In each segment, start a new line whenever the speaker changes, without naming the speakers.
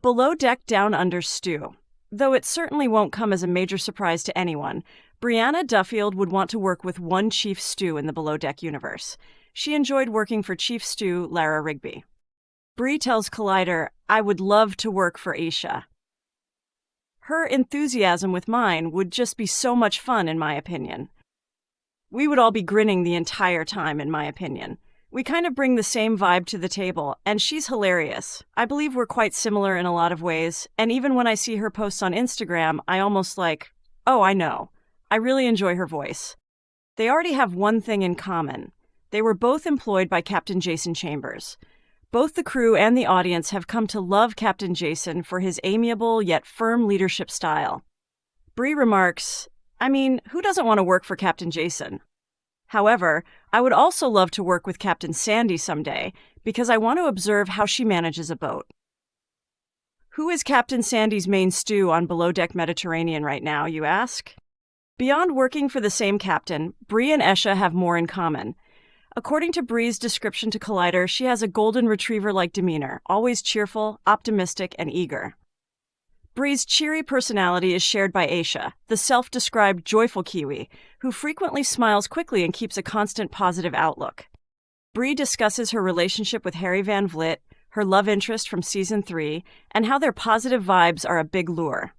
Below Deck Down Under stew. Though it certainly won't come as a major surprise to anyone, Brianna Duffield would want to work with one Chief Stew in the Below Deck universe. She enjoyed working for Chief Stew Lara Rigby. Bree tells Collider, "I would love to work for Aesha. Her enthusiasm with mine would just be so much fun, in my opinion. We would all be grinning the entire time, in my opinion. We kind of bring the same vibe to the table, and she's hilarious. I believe we're quite similar in a lot of ways, and even when I see her posts on Instagram, I almost like, oh, I know. I really enjoy her voice." They already have one thing in common. They were both employed by Captain Jason Chambers. Both the crew and the audience have come to love Captain Jason for his amiable yet firm leadership style. Bree remarks, "I mean, who doesn't want to work for Captain Jason? However, I would also love to work with Captain Sandy someday because I want to observe how she manages a boat." Who is Captain Sandy's main stew on Below Deck Mediterranean right now, you ask? Beyond working for the same captain, Bree and Aesha have more in common. According to Bree's description to Collider, she has a golden retriever-like demeanor, always cheerful, optimistic, and eager. Bree's cheery personality is shared by Aesha, the self-described joyful Kiwi, who frequently smiles quickly and keeps a constant positive outlook. Bree discusses her relationship with Harry Van Vliet, her love interest from Season 3, and how their positive vibes are a big lure.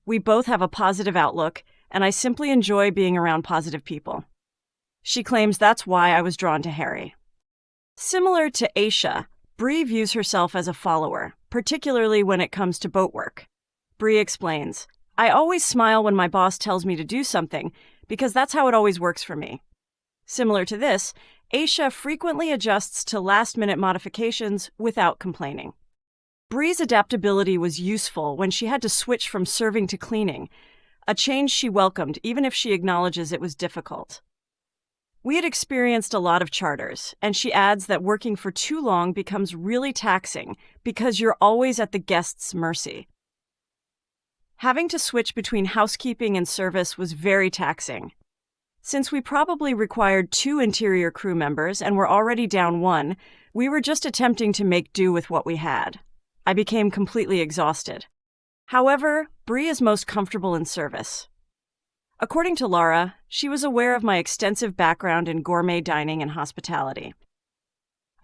"We both have a positive outlook, and I simply enjoy being around positive people." She claims that's why I was drawn to Harry. Similar to Aesha, Bree views herself as a follower, particularly when it comes to boat work. Bree explains, "I always smile when my boss tells me to do something, because that's how it always works for me." Similar to this, Aesha frequently adjusts to last-minute modifications without complaining. Bree's adaptability was useful when she had to switch from serving to cleaning, a change she welcomed even if she acknowledges it was difficult. We had experienced a lot of charters, and she adds that working for too long becomes really taxing because you're always at the guest's mercy. Having to switch between housekeeping and service was very taxing. Since we probably required 2 interior crew members and were already down 1, we were just attempting to make do with what we had. I became completely exhausted. However, Bree is most comfortable in service. According to Lara, she was aware of my extensive background in gourmet dining and hospitality.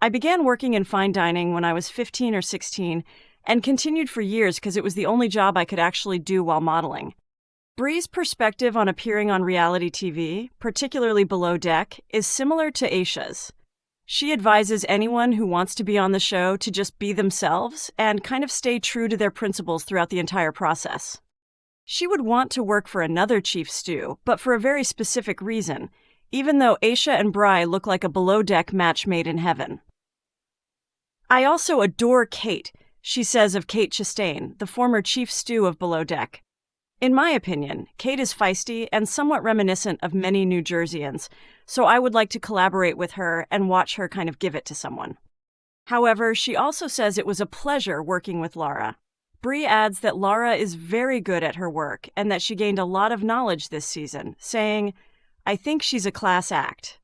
I began working in fine dining when I was 15 or 16 and continued for years because it was the only job I could actually do while modeling. Bree's perspective on appearing on reality TV, particularly Below Deck, is similar to Aesha's. She advises anyone who wants to be on the show to just be themselves and kind of stay true to their principles throughout the entire process. She would want to work for another Chief Stew, but for a very specific reason, even though Aesha and Bri look like a Below Deck match made in heaven. "I also adore Kate," she says of Kate Chastain, the former Chief Stew of Below Deck. "In my opinion, Kate is feisty and somewhat reminiscent of many New Jerseyans, so I would like to collaborate with her and watch her kind of give it to someone." However, she also says it was a pleasure working with Lara. Bree adds that Lara is very good at her work and that she gained a lot of knowledge this season, saying, "I think she's a class act."